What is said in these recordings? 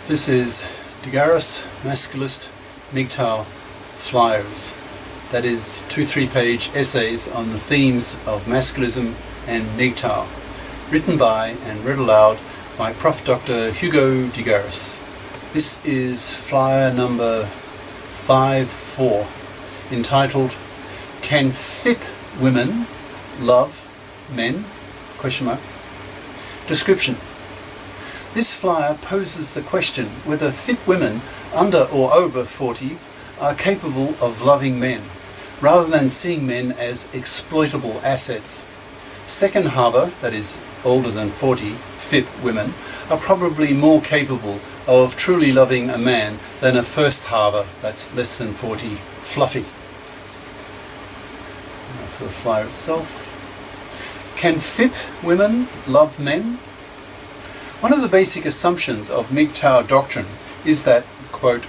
This is the GARIS Masculist MGTOW flyers. That is 2 3-page essays on the themes of masculism and MGTOW, written by and read aloud by Prof. Dr. Hugo de GARIS. This is flyer number 5-4, entitled "Can FIP Women Love Men?" Description. This flyer poses the question whether FIP women under or over 40 are capable of loving men, rather than seeing men as exploitable assets. Second halver, that is older than 40, FIP women are probably more capable of truly loving a man than a first halver, that's less than 40, fluffie. Now for the flyer itself. Can FIP women love men? One of the basic assumptions of MGTOW doctrine is that, quote,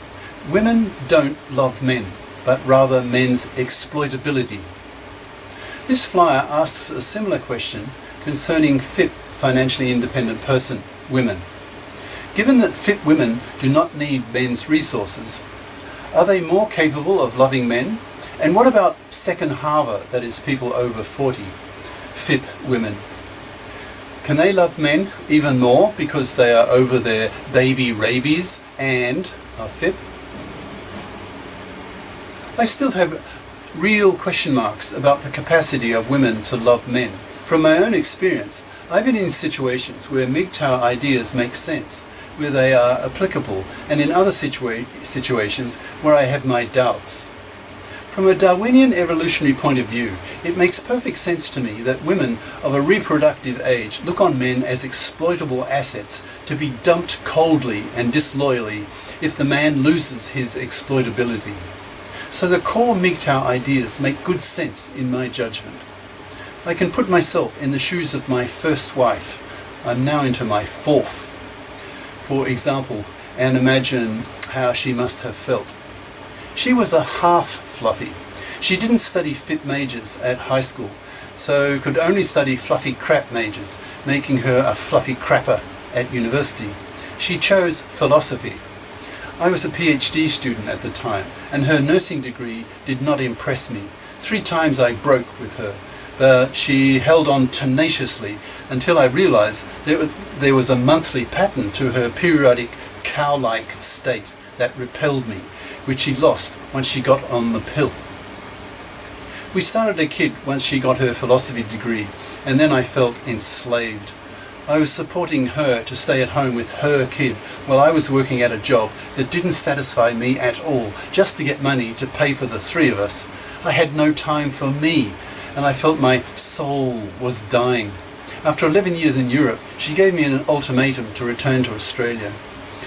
women don't love men, but rather men's exploitability. This flyer asks a similar question concerning FIP, financially independent person, women. Given that FIP women do not need men's resources, are they more capable of loving men? And what about second halver, that is people over 40, FIP women? Can they love men even more because they are over their baby rabies and are FIP? I still have real question marks about the capacity of women to love men. From my own experience, I've been in situations where MGTOW ideas make sense, where they are applicable, and in other situations where I have my doubts. From a Darwinian evolutionary point of view, it makes perfect sense to me that women of a reproductive age look on men as exploitable assets to be dumped coldly and disloyally if the man loses his exploitability. So the core MGTOW ideas make good sense in my judgment. I can put myself in the shoes of my first wife. I'm now into my fourth, for example, and imagine how she must have felt. She was a half fluffie. She didn't study FIP majors at high school, so could only study fluffy crap majors, making her a fluffy crapper at university. She chose philosophy. I was a PhD student at the time, and her nursing degree did not impress me. 3 times I broke with her, but she held on tenaciously until I realized there was a monthly pattern to her periodic cow-like state that repelled me, which she lost once she got on the pill. We started a kid once she got her philosophy degree, and then I felt enslaved. I was supporting her to stay at home with her kid while I was working at a job that didn't satisfy me at all, just to get money to pay for the 3 of us. I had no time for me, and I felt my soul was dying. After 11 years in Europe, she gave me an ultimatum to return to Australia.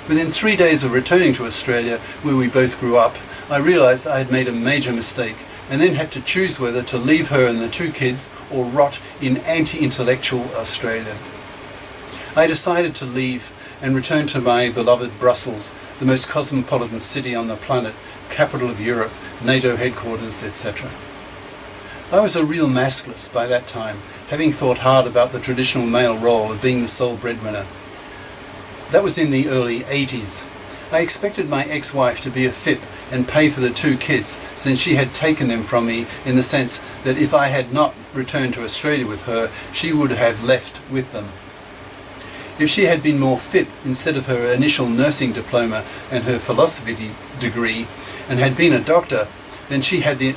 Within 3 days of returning to Australia, where we both grew up, I realized I had made a major mistake, and then had to choose whether to leave her and the 2 kids or rot in anti-intellectual Australia. I decided to leave and return to my beloved Brussels, the most cosmopolitan city on the planet, capital of Europe, NATO headquarters, etc. I was a real masculist by that time, having thought hard about the traditional male role of being the sole breadwinner. That was in the early 80s. I expected my ex-wife to be a FIP and pay for the 2 kids, since she had taken them from me, in the sense that if I had not returned to Australia with her, she would have left with them. If she had been more FIP instead of her initial nursing diploma and her philosophy degree, and had been a doctor, then she had the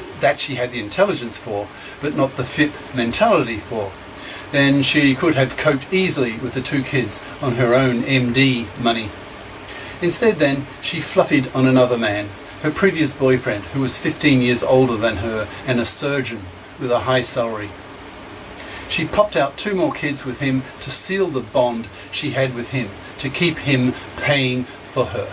intelligence for, but not the FIP mentality for. Then she could have coped easily with the 2 kids on her own MD money. Instead then, she fluffied on another man, her previous boyfriend, who was 15 years older than her and a surgeon with a high salary. She popped out 2 more kids with him to seal the bond she had with him, to keep him paying for her.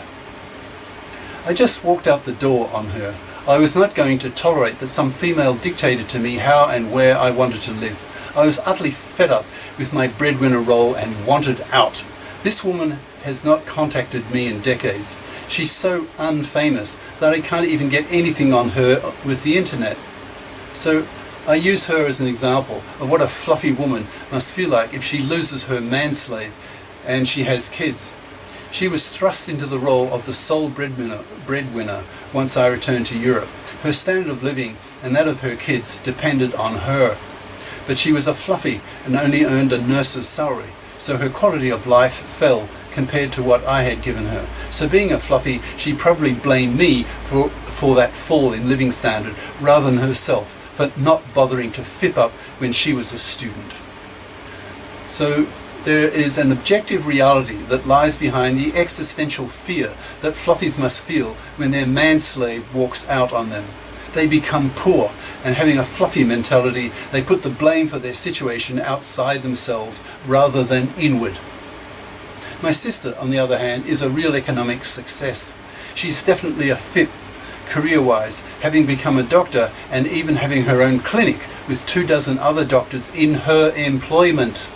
I just walked out the door on her. I was not going to tolerate that some female dictated to me how and where I wanted to live. I was utterly fed up with my breadwinner role and wanted out. This woman has not contacted me in decades. She's so unfamous that I can't even get anything on her with the internet. So I use her as an example of what a fluffy woman must feel like if she loses her manslave and she has kids. She was thrust into the role of the sole breadwinner once I returned to Europe. Her standard of living and that of her kids depended on her. But she was a fluffie and only earned a nurse's salary, so her quality of life fell compared to what I had given her. So being a fluffie, she probably blamed me for that fall in living standard rather than herself for not bothering to FIP up when she was a student. So there is an objective reality that lies behind the existential fear that fluffies must feel when their manslave walks out on them. They become poor, and having a fluffy mentality, they put the blame for their situation outside themselves rather than inward. My sister, on the other hand, is a real economic success. She's definitely a FIP, career-wise, having become a doctor and even having her own clinic with 24 other doctors in her employment.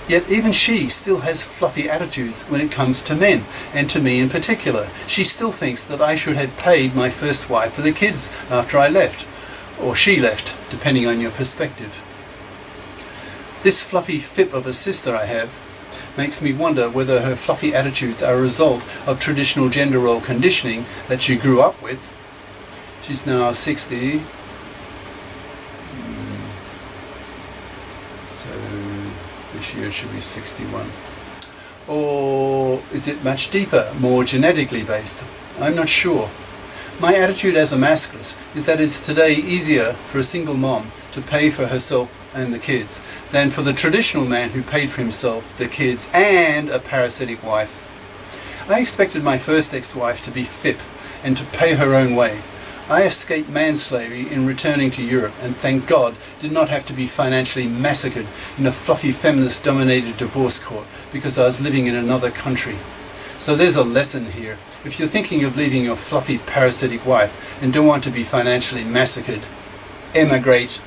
Yet even she still has fluffy attitudes when it comes to men, and to me in particular. She still thinks that I should have paid my first wife for the kids after I left, or she left, depending on your perspective. This fluffy FIP of a sister I have makes me wonder whether her fluffy attitudes are a result of traditional gender role conditioning that she grew up with. She's now 60. So this year it should be 61. Or is it much deeper, more genetically based? I'm not sure. My attitude as a masculist is that it's today easier for a single mom to pay for herself and the kids than for the traditional man who paid for himself, the kids, and a parasitic wife. I expected my first ex-wife to be FIP and to pay her own way. I escaped manslavery in returning to Europe and, thank God, did not have to be financially massacred in a fluffy feminist-dominated divorce court because I was living in another country. So there's a lesson here. If you're thinking of leaving your fluffy parasitic wife and don't want to be financially massacred, emigrate.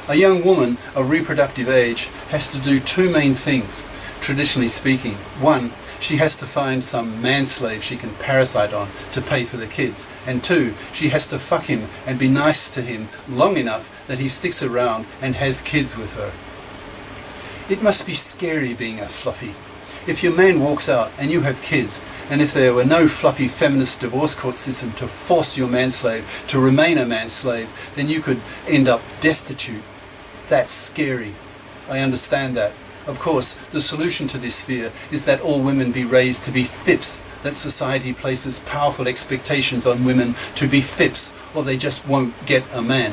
A young woman of reproductive age has to do two main things, traditionally speaking. One, she has to find some manslave she can parasite on to pay for the kids. And two, she has to fuck him and be nice to him long enough that he sticks around and has kids with her. It must be scary being a fluffy. If your man walks out and you have kids, and if there were no fluffy feminist divorce court system to force your manslave to remain a manslave, then you could end up destitute. That's scary. I understand that. Of course, the solution to this fear is that all women be raised to be FIPs, that society places powerful expectations on women to be FIPs, or they just won't get a man.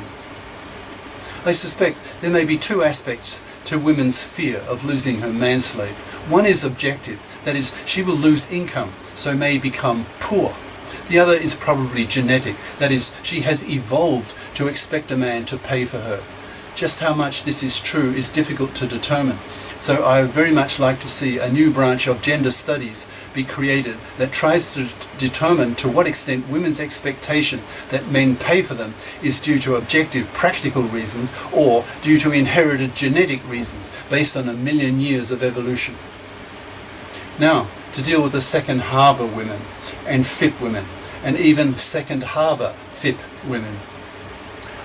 I suspect there may be two aspects to women's fear of losing her manslave. One is objective, that is, she will lose income, so may become poor. The other is probably genetic, that is, she has evolved to expect a man to pay for her. Just how much this is true is difficult to determine, so I would very much like to see a new branch of gender studies be created that tries to determine to what extent women's expectation that men pay for them is due to objective practical reasons or due to inherited genetic reasons based on 1 million years of evolution. Now, to deal with the second halver women and FIP women, and even second halver FIP women.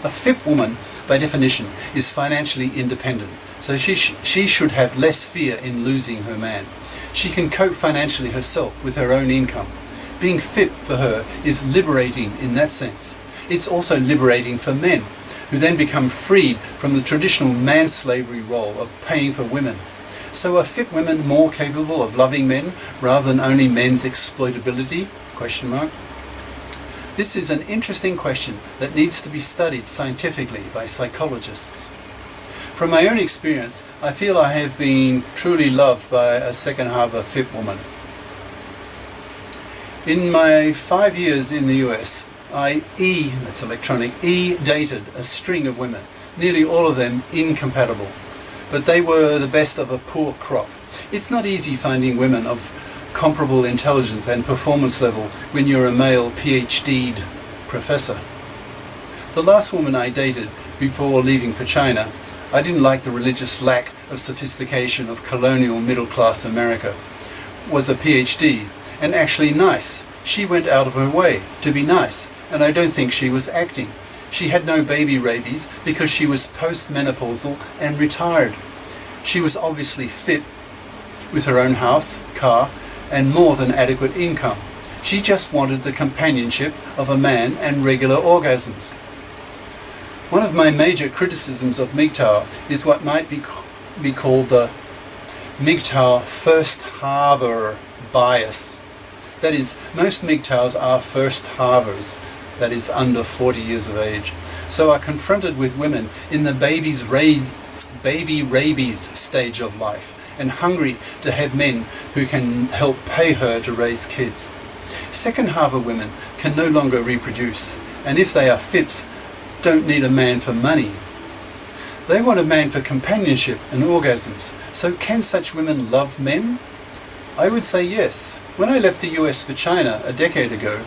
A FIP woman, by definition, is financially independent, so she should have less fear in losing her man. She can cope financially herself with her own income. Being FIP for her is liberating in that sense. It's also liberating for men, who then become freed from the traditional manslavery role of paying for women. So are FIP women more capable of loving men rather than only men's exploitability? Question mark. This is an interesting question that needs to be studied scientifically by psychologists. From my own experience, I feel I have been truly loved by a second halver FIP woman. In my 5 years in the US, that's electronic, dated a string of women, nearly all of them incompatible, but they were the best of a poor crop. It's not easy finding women of comparable intelligence and performance level when you're a male PhD'd professor. The last woman I dated before leaving for China, I didn't like the religious lack of sophistication of colonial middle-class America, was a PhD and actually nice. She went out of her way to be nice, and I don't think she was acting. She had no baby rabies because she was post-menopausal and retired. She was obviously FIP, with her own house, car, and more than adequate income. She just wanted the companionship of a man and regular orgasms. One of my major criticisms of MGTOW is what might be called the MGTOW first halver bias. That is, most MGTOWs are first halvers, that is under 40 years of age, so are confronted with women in the baby rabies stage of life and hungry to have men who can help pay her to raise kids. Second halver women can no longer reproduce, and if they are FIPs, don't need a man for money. They want a man for companionship and orgasms. So can such women love men? I would say yes. When I left the US for China a decade ago,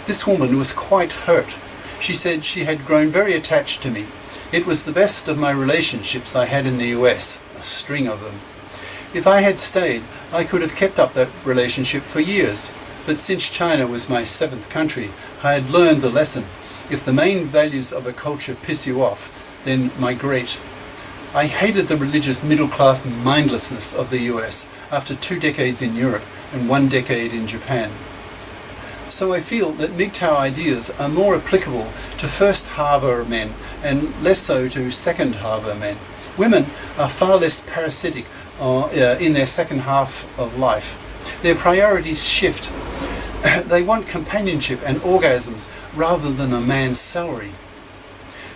this woman was quite hurt. She said she had grown very attached to me. It was the best of my relationships I had in the US, a string of them. If I had stayed, I could have kept up that relationship for years. But since China was my 7th country, I had learned the lesson. If the main values of a culture piss you off, then migrate. I hated the religious middle-class mindlessness of the US after 2 decades in Europe and 1 decade in Japan. So I feel that MGTOW ideas are more applicable to first halver men and less so to second halver men. Women are far less parasitic in their second half of life. Their priorities shift. They want companionship and orgasms rather than a man's salary.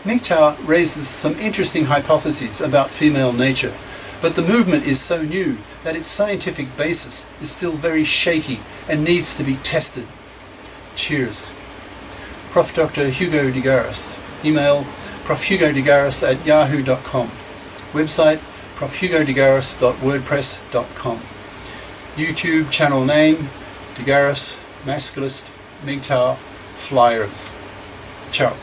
MGTOW raises some interesting hypotheses about female nature, but the movement is so new that its scientific basis is still very shaky and needs to be tested. Cheers. Prof. Dr. Hugo de GARIS. Email profhugodegaris@yahoo.com. Website profhugodegaris.wordpress.com. YouTube channel name de GARIS, Masculist, MGTOW, Flyers. Ciao.